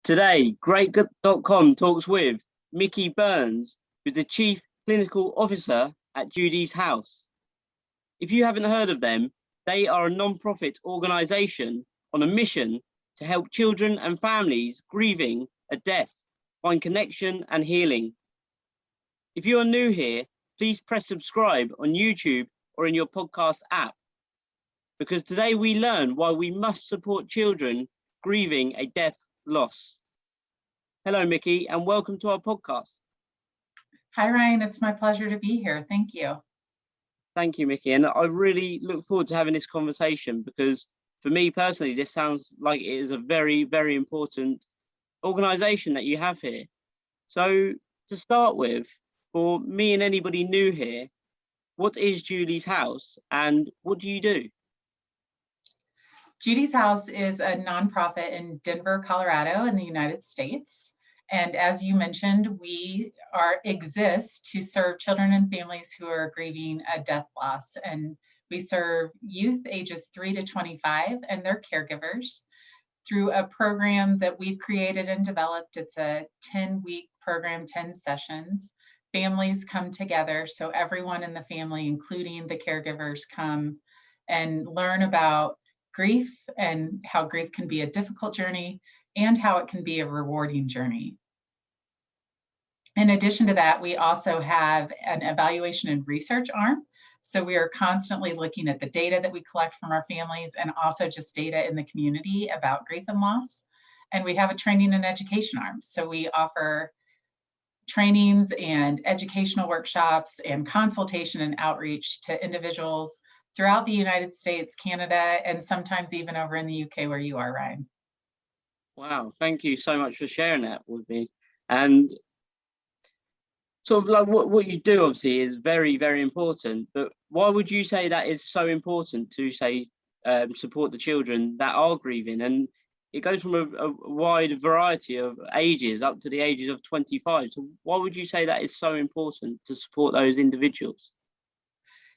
Today, Great.com talks with Mickey Burns, who's the Chief Clinical Officer at Judi's House. If you haven't heard of them, they are a non-profit organisation on a mission to help children and families grieving a death find connection and healing. If you are new here, please press subscribe on YouTube or in your podcast app, because today we learn why we must support children grieving a death loss. Hello, Mickey, and welcome to our podcast. Hi, Ryan. It's my pleasure to be here. Thank you. Thank you, Mickey. And I really look forward to having this conversation because for me personally, this sounds like it is a very, very important organisation that you have here. So to start with, for me and anybody new here, what is Judi's House and what do you do? Judi's House is a nonprofit in Denver, Colorado in the United States. And as you mentioned, we exist to serve children and families who are grieving a death loss. And we serve youth ages 3 to 25 and their caregivers through a program that we've created and developed. It's a 10-week program, 10 sessions. Families come together, so everyone in the family, including the caregivers, come and learn about grief and how grief can be a difficult journey and how it can be a rewarding journey. In addition to that, we also have an evaluation and research arm. So we are constantly looking at the data that we collect from our families and also just data in the community about grief and loss. And we have a training and education arm. So we offer trainings and educational workshops and consultation and outreach to individuals throughout the United States, Canada, and sometimes even over in the UK where you are, Ryan. Wow, thank you so much for sharing that with me. And sort of like what you do obviously is very, very important, but why would you say that is so important to say support the children that are grieving? And it goes from a wide variety of ages up to the ages of 25. So why would you say that is so important to support those individuals?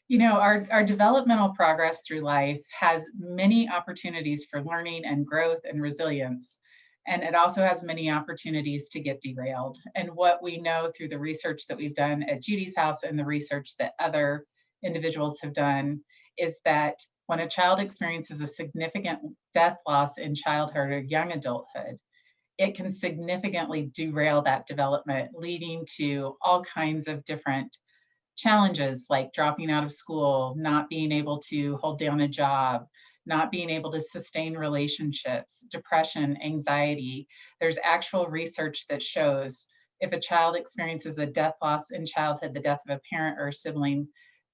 You know, our developmental progress through life has many opportunities for learning and growth and resilience. And it also has many opportunities to get derailed. And what we know through the research that we've done at Judi's House and the research that other individuals have done is that when a child experiences a significant death loss in childhood or young adulthood, it can significantly derail that development, leading to all kinds of different challenges like dropping out of school, not being able to hold down a job, not being able to sustain relationships, depression, anxiety. There's actual research that shows if a child experiences a death loss in childhood, the death of a parent or a sibling,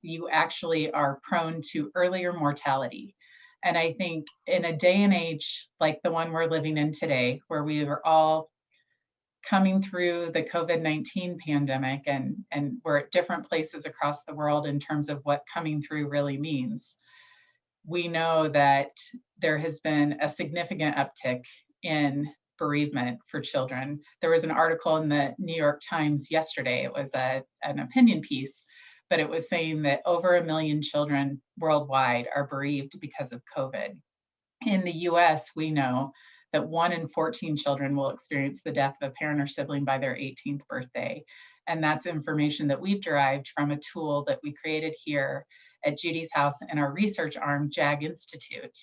you actually are prone to earlier mortality. And I think in a day and age like the one we're living in today, where we are all coming through the COVID-19 pandemic and we're at different places across the world in terms of what coming through really means, we know that there has been a significant uptick in bereavement for children. There was an article in the New York Times yesterday. It was an opinion piece, but it was saying that over 1 million children worldwide are bereaved because of COVID. In the US, we know that 1 in 14 children will experience the death of a parent or sibling by their 18th birthday. And that's information that we've derived from a tool that we created here at Judi's House and our research arm, JAG Institute,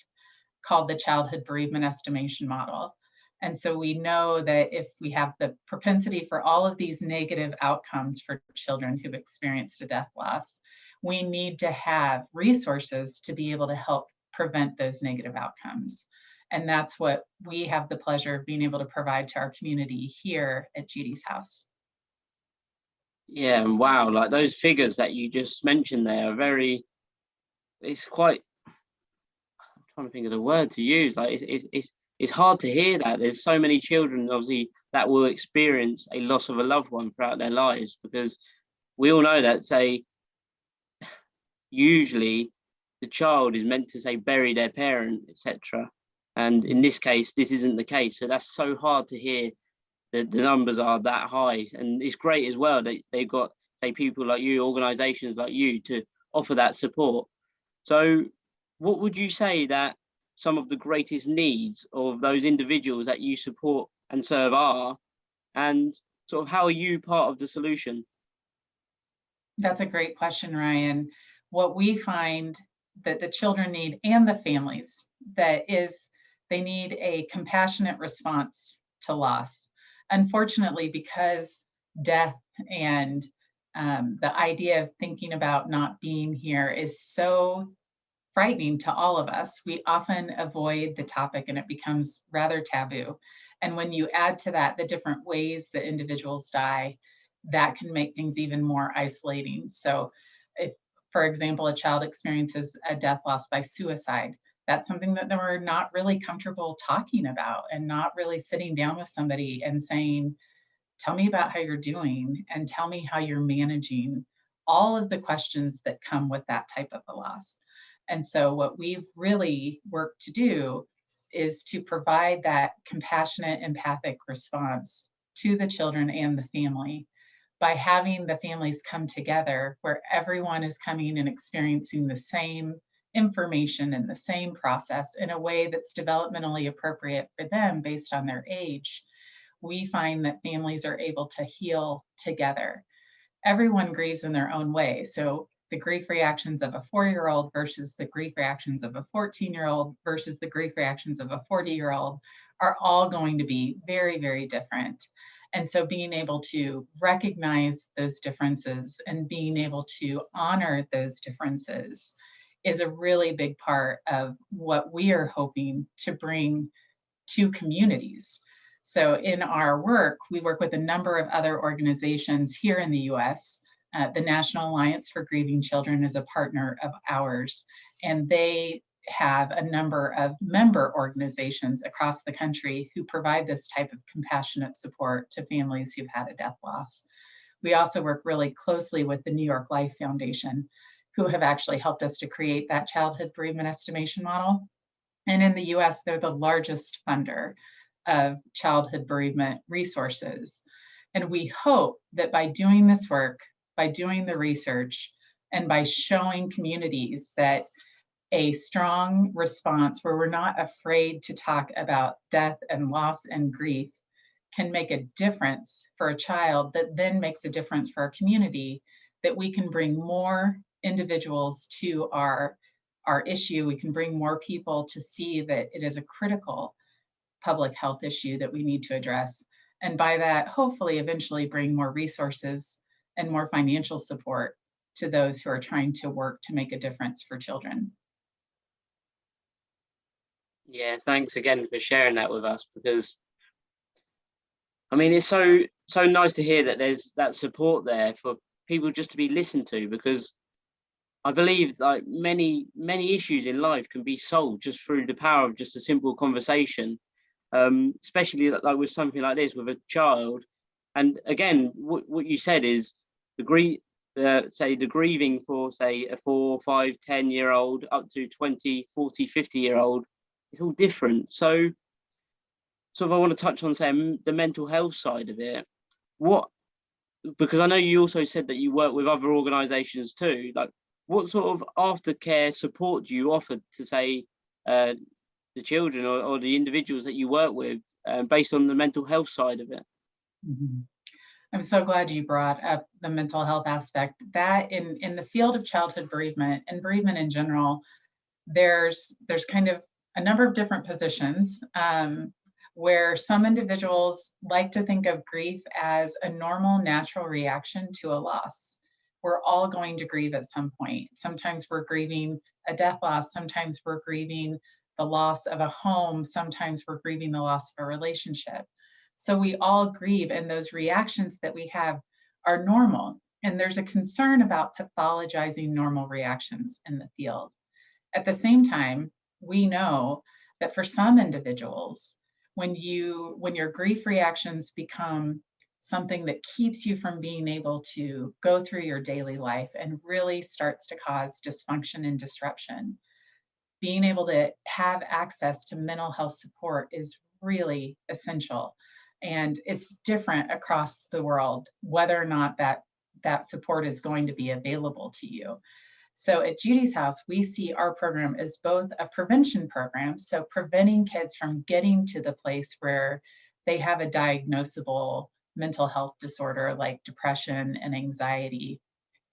called the Childhood Bereavement Estimation Model. And so we know that if we have the propensity for all of these negative outcomes for children who've experienced a death loss, we need to have resources to be able to help prevent those negative outcomes. And that's what we have the pleasure of being able to provide to our community here at Judi's House. Yeah, and wow, like those figures that you just mentioned there are very, it's quite, I'm trying to think of the word to use, like it's hard to hear that. There's so many children obviously that will experience a loss of a loved one throughout their lives, because we all know that, say, usually the child is meant to say bury their parent, etc. And in this case, this isn't the case. So that's so hard to hear that the numbers are that high. And it's great as well that they've got, say, people like you, organizations like you to offer that support. So what would you say that some of the greatest needs of those individuals that you support and serve are, and sort of how are you part of the solution? That's a great question, Ryan. What we find that the children need and the families, that is, they need a compassionate response to loss. Unfortunately, because death and the idea of thinking about not being here is so frightening to all of us, we often avoid the topic and it becomes rather taboo. And when you add to that the different ways that individuals die, that can make things even more isolating. So, if, for example, a child experiences a death loss by suicide, that's something that we're not really comfortable talking about and not really sitting down with somebody and saying, tell me about how you're doing and tell me how you're managing all of the questions that come with that type of a loss. And so, what we've really worked to do is to provide that compassionate, empathic response to the children and the family by having the families come together where everyone is coming and experiencing the same information and the same process in a way that's developmentally appropriate for them based on their age. We find that families are able to heal together. Everyone grieves in their own way. So the grief reactions of a 4-year-old versus the grief reactions of a 14-year-old versus the grief reactions of a 40-year-old are all going to be very, very different. And so being able to recognize those differences and being able to honor those differences is a really big part of what we are hoping to bring to communities. So in our work, we work with a number of other organizations here in the US. The National Alliance for Grieving Children is a partner of ours, and they have a number of member organizations across the country who provide this type of compassionate support to families who've had a death loss. We also work really closely with the New York Life Foundation, who have actually helped us to create that childhood bereavement estimation model. And in the US, they're the largest funder of childhood bereavement resources. And we hope that by doing this work, by doing the research, and by showing communities that a strong response where we're not afraid to talk about death and loss and grief can make a difference for a child that then makes a difference for our community, that we can bring more individuals to our issue. We can bring more people to see that it is a critical public health issue that we need to address. And by that, hopefully, eventually bring more resources and more financial support to those who are trying to work to make a difference for children. Yeah, thanks again for sharing that with us, because I mean, it's so nice to hear that there's that support there for people just to be listened to, because I believe like many issues in life can be solved just through the power of just a simple conversation, especially like with something like this with a child. And again, what you said is say the grieving for say a 4, 5, 10-year-old up to 20, 40, 50-year-old, it's all different. So sort of I want to touch on say the mental health side of it. Because I know you also said that you work with other organizations too, like what sort of aftercare support do you offer to say the children or the individuals that you work with based on the mental health side of it? Mm-hmm. I'm so glad you brought up the mental health aspect. That in the field of childhood bereavement and bereavement in general, there's kind of a number of different positions where some individuals like to think of grief as a normal, natural reaction to a loss. We're all going to grieve at some point. Sometimes we're grieving a death loss. Sometimes we're grieving the loss of a home. Sometimes we're grieving the loss of a relationship. So we all grieve, and those reactions that we have are normal. And there's a concern about pathologizing normal reactions in the field. At the same time, we know that for some individuals, when your grief reactions become something that keeps you from being able to go through your daily life and really starts to cause dysfunction and disruption, being able to have access to mental health support is really essential. And it's different across the world, whether or not that support is going to be available to you. So at Judy's House, we see our program as both a prevention program, so preventing kids from getting to the place where they have a diagnosable mental health disorder like depression and anxiety.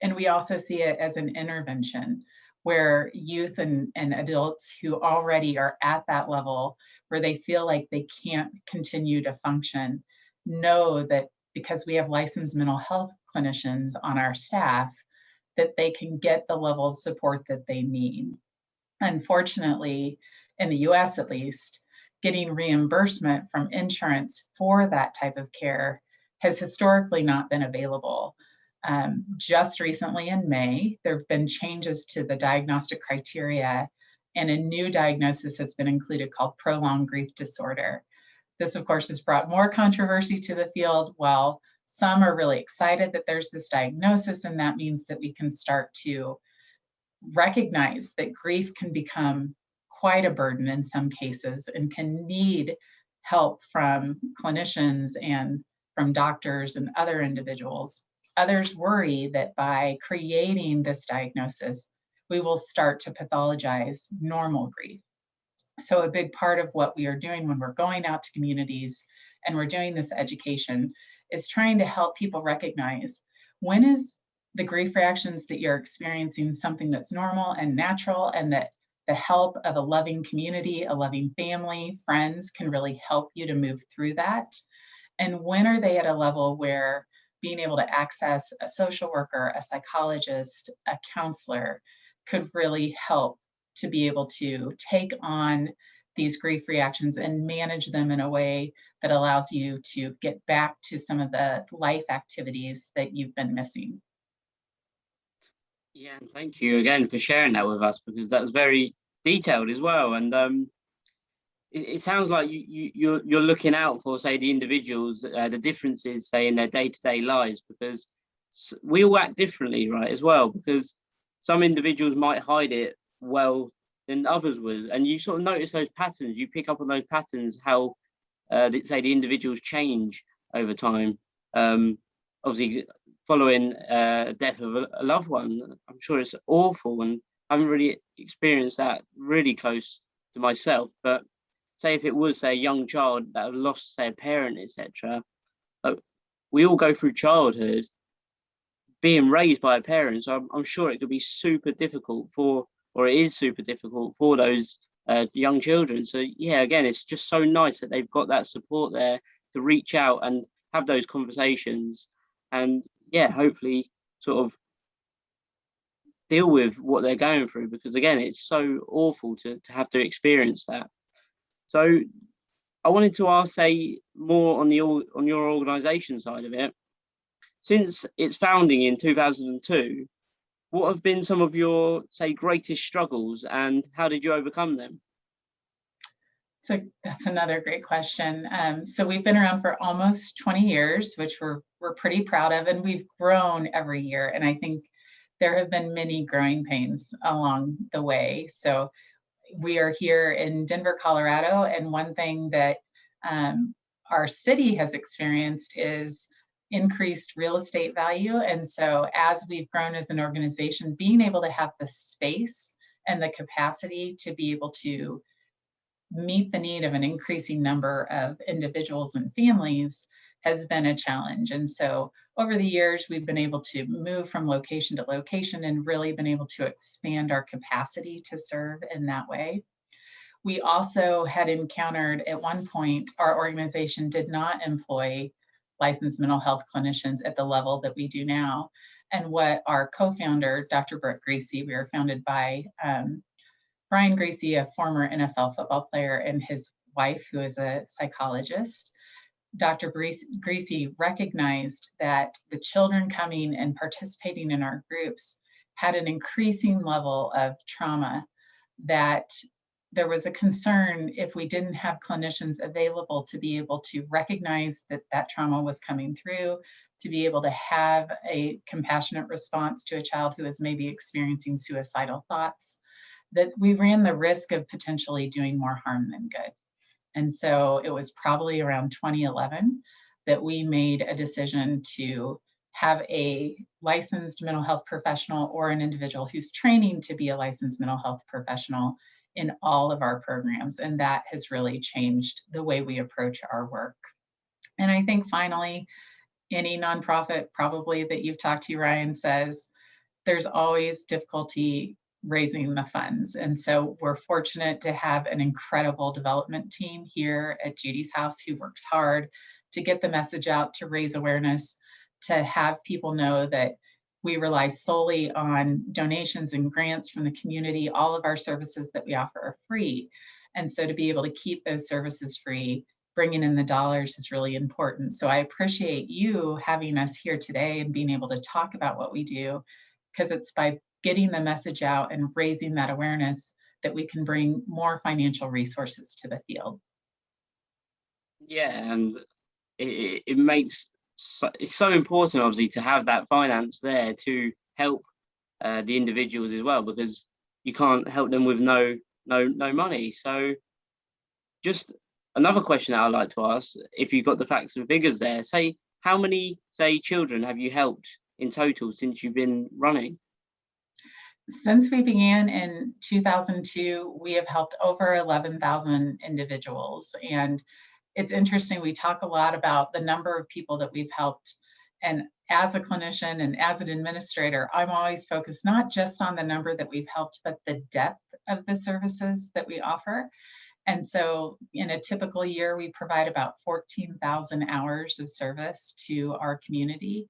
And we also see it as an intervention where youth and adults who already are at that level where they feel like they can't continue to function know that because we have licensed mental health clinicians on our staff, that they can get the level of support that they need. Unfortunately, in the US at least, getting reimbursement from insurance for that type of care has historically not been available. Just recently in May, there have been changes to the diagnostic criteria, and a new diagnosis has been included called prolonged grief disorder. This, of course, has brought more controversy to the field. While some are really excited that there's this diagnosis, and that means that we can start to recognize that grief can become quite a burden in some cases and can need help from clinicians and from doctors and other individuals. Others worry that by creating this diagnosis, we will start to pathologize normal grief. So a big part of what we are doing when we're going out to communities and we're doing this education is trying to help people recognize when is the grief reactions that you're experiencing something that's normal and natural, and that the help of a loving community, a loving family, friends can really help you to move through that. And when are they at a level where being able to access a social worker, a psychologist, a counselor could really help to be able to take on these grief reactions and manage them in a way that allows you to get back to some of the life activities that you've been missing. Yeah, and thank you again for sharing that with us, because that was very detailed as well. And it sounds like you're looking out for, say, the individuals, the differences, say, in their day-to-day lives, because we all act differently, right, as well, because some individuals might hide it well than others would. And you sort of notice those patterns, you pick up on those patterns, how, say, the individuals change over time. Obviously, following death of a loved one, I'm sure it's awful, and I haven't really experienced that really close to myself. But say if it was, say, a young child that had lost, say, a parent, etc., we all go through childhood being raised by a parent. So I'm sure it could be super difficult for, or it is super difficult for those young children. So yeah, again, it's just so nice that they've got that support there to reach out and have those conversations, and yeah, hopefully sort of deal with what they're going through, because again, it's so awful to have to experience that. So I wanted to ask, say, more on your organization side of it. Since its founding in 2002, what have been some of your, say, greatest struggles, and how did you overcome them? So that's another great question. So we've been around for almost 20 years, which we're pretty proud of, and we've grown every year. And I think there have been many growing pains along the way. So we are here in Denver, Colorado, and one thing that our city has experienced is increased real estate value. And so as we've grown as an organization, being able to have the space and the capacity to be able to meet the need of an increasing number of individuals and families has been a challenge. And so over the years, we've been able to move from location to location and really been able to expand our capacity to serve in that way. We also had encountered at one point, our organization did not employ licensed mental health clinicians at the level that we do now. And what our co-founder, Dr. Brooke Greasy, we were founded by Brian Greasy, a former NFL football player, and his wife, who is a psychologist. Dr. Greasy recognized that the children coming and participating in our groups had an increasing level of trauma, that there was a concern if we didn't have clinicians available to be able to recognize that that trauma was coming through, to be able to have a compassionate response to a child who is maybe experiencing suicidal thoughts, that we ran the risk of potentially doing more harm than good. And so it was probably around 2011 that we made a decision to have a licensed mental health professional or an individual who's training to be a licensed mental health professional in all of our programs. And that has really changed the way we approach our work. And I think finally, any nonprofit probably that you've talked to, Ryan, says there's always difficulty raising the funds. And so we're fortunate to have an incredible development team here at Judy's house who works hard to get the message out, to raise awareness, to have people know that we rely solely on donations and grants from the community. All of our services that we offer are free. And so to be able to keep those services free, bringing in the dollars is really important. So I appreciate you having us here today and being able to talk about what we do, because it's by getting the message out and raising that awareness that we can bring more financial resources to the field. Yeah, and it makes it's so important, obviously, to have that finance there to help the individuals as well, because you can't help them with no money. So just another question that I'd like to ask, if you've got the facts and figures there, say how many children have you helped in total since you've been running? Since we began in 2002, we have helped over 11,000 individuals. And it's interesting, we talk a lot about the number of people that we've helped. And as a clinician and as an administrator, I'm always focused not just on the number that we've helped, but the depth of the services that we offer. And so in a typical year, we provide about 14,000 hours of service to our community.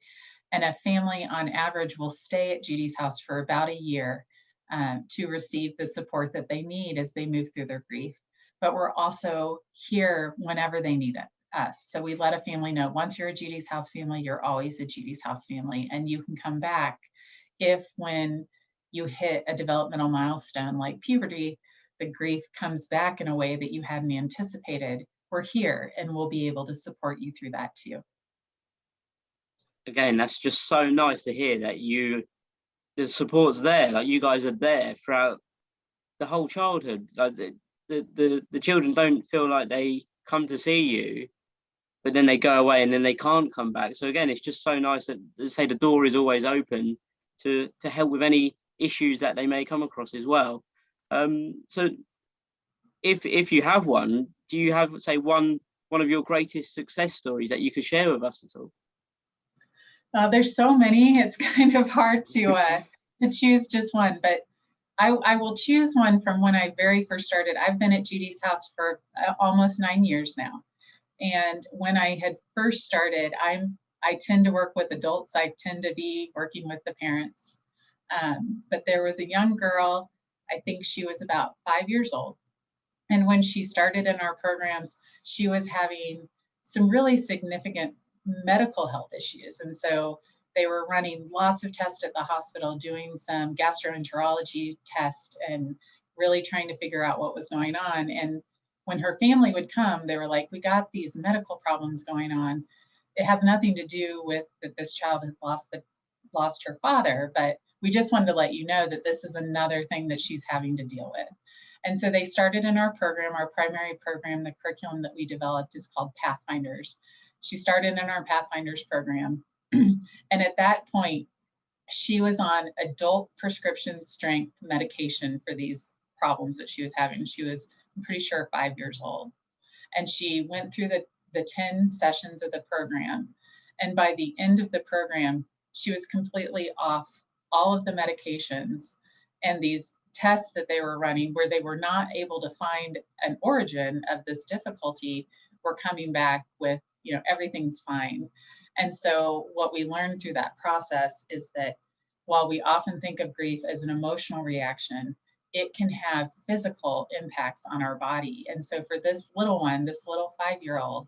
And a family on average will stay at Judy's house for about a year to receive the support that they need as they move through their grief. But we're also here whenever they need us. So we let a family know, once you're a Judy's house family, you're always a Judy's house family. And you can come back if, when you hit a developmental milestone like puberty, the grief comes back in a way that you hadn't anticipated. We're here and we'll be able to support you through that too. Again, that's just so nice to hear that the support's there, like you guys are there throughout the whole childhood. Like the children don't feel like they come to see you, but then they go away and then they can't come back. So again, it's just so nice that, say, the door is always open to help with any issues that they may come across as well. So if you have one, do you have, say, one of your greatest success stories that you could share with us at all? There's so many, it's kind of hard to choose just one, but I will choose one from when I very first started. I've been at Judy's house for almost 9 years now. And when I had first started, I tend to work with adults. I tend to be working with the parents. But there was a young girl, I think she was about 5 years old. And when she started in our programs, she was having some really significant medical health issues. And so they were running lots of tests at the hospital, doing some gastroenterology tests and really trying to figure out what was going on. And when her family would come, they were like, we got these medical problems going on. It has nothing to do with that this child had lost her father, but we just wanted to let you know that this is another thing that she's having to deal with. And so they started in our program, our primary program. The curriculum that we developed is called Pathfinders. She started in our Pathfinders program. And at that point, she was on adult prescription strength medication for these problems that she was having. She was, I'm pretty sure, 5 years old. And she went through the 10 sessions of the program. And by the end of the program, she was completely off all of the medications. And these tests that they were running, where they were not able to find an origin of this difficulty, were coming back with, everything's fine. And so what we learned through that process is that while we often think of grief as an emotional reaction, it can have physical impacts on our body. And so for this little one, this little 5-year-old,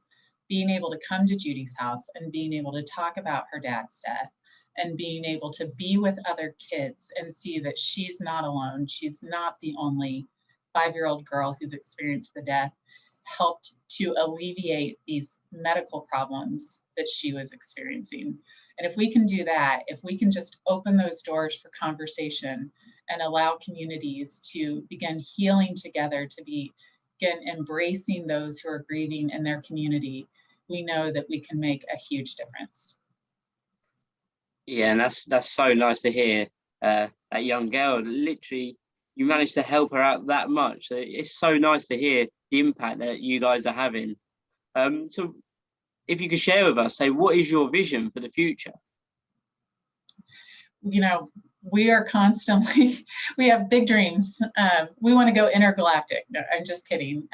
being able to come to Judy's house and being able to talk about her dad's death and being able to be with other kids and see that she's not alone, she's not the only 5-year-old girl who's experienced the death, helped to alleviate these medical problems that she was experiencing. And if we can do that, if we can just open those doors for conversation and allow communities to begin healing together, to begin embracing those who are grieving in their community, we know that we can make a huge difference. Yeah, and that's so nice to hear. That young girl, literally, you managed to help her out that much. So it's so nice to hear the impact that you guys are having. So if you could share with us, say, what is your vision for the future? You know, we are constantly, we have big dreams. We want to go intergalactic. No, I'm just kidding.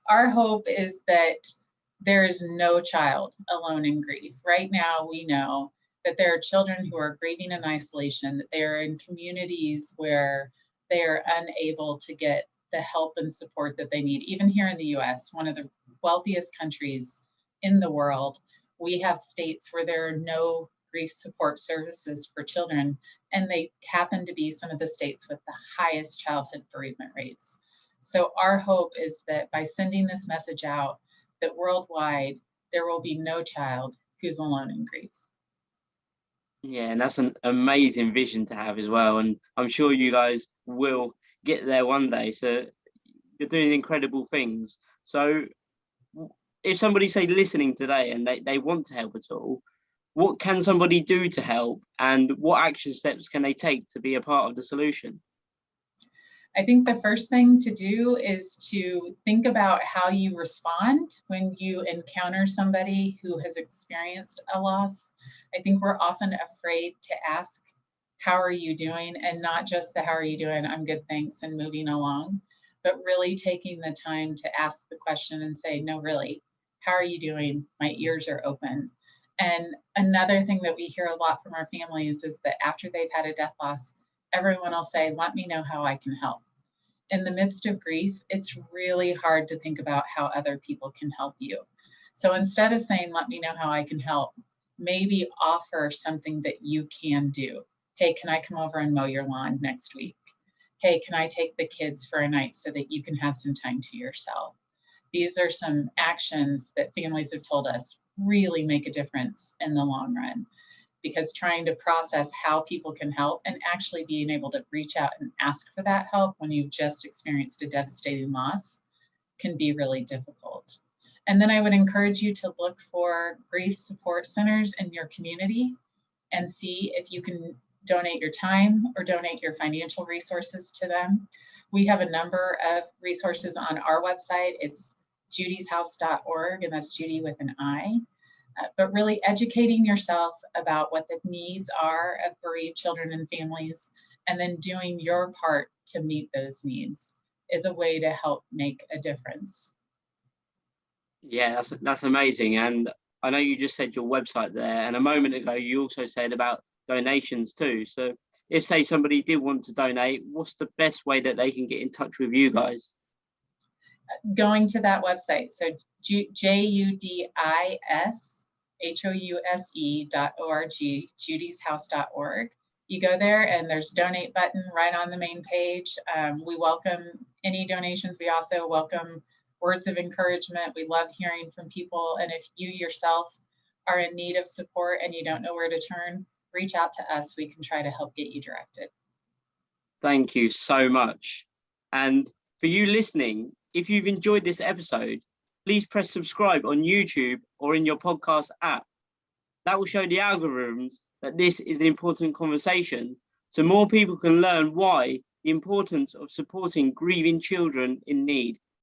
Our hope is that there is no child alone in grief. Right now, we know that there are children who are grieving in isolation, that they are in communities where they are unable to get the help and support that they need. Even here in the US, one of the wealthiest countries in the world, we have states where there are no grief support services for children, and they happen to be some of the states with the highest childhood bereavement rates. So our hope is that by sending this message out, that worldwide, there will be no child who's alone in grief. Yeah, and that's an amazing vision to have as well. And I'm sure you guys will get there one day. So you're doing incredible things. So if somebody's, say, listening today and they want to help at all, what can somebody do to help, and what action steps can they take to be a part of the solution? I think the first thing to do is to think about how you respond when you encounter somebody who has experienced a loss. I think we're often afraid to ask, how are you doing? And not just the how are you doing, I'm good, thanks, and moving along, but really taking the time to ask the question and say, no, really, how are you doing? My ears are open. And another thing that we hear a lot from our families is that after they've had a death loss, everyone will say, let me know how I can help. In the midst of grief, it's really hard to think about how other people can help you. So instead of saying, let me know how I can help, maybe offer something that you can do. Hey, can I come over and mow your lawn next week? Hey, can I take the kids for a night so that you can have some time to yourself? These are some actions that families have told us really make a difference in the long run, because trying to process how people can help and actually being able to reach out and ask for that help when you've just experienced a devastating loss can be really difficult. And then I would encourage you to look for grief support centers in your community and see if you can donate your time or donate your financial resources to them. We have a number of resources on our website. It's judyshouse.org, and that's Judi with an I. But really educating yourself about what the needs are of bereaved children and families, and then doing your part to meet those needs is a way to help make a difference. Yeah, that's amazing. And I know you just said your website there, and a moment ago you also said about donations too. So if, say, somebody did want to donate, what's the best way that they can get in touch with you guys? Going to that website, so JUDISHOUSE.org, judyshouse.org. You go there and there's donate button right on the main page. We welcome any donations. We also welcome words of encouragement. We love hearing from people. And if you yourself are in need of support and you don't know where to turn, reach out to us. We can try to help get you directed. Thank you so much. And for you listening, if you've enjoyed this episode, please press subscribe on YouTube or in your podcast app. That will show the algorithms that this is an important conversation, so more people can learn why the importance of supporting grieving children in need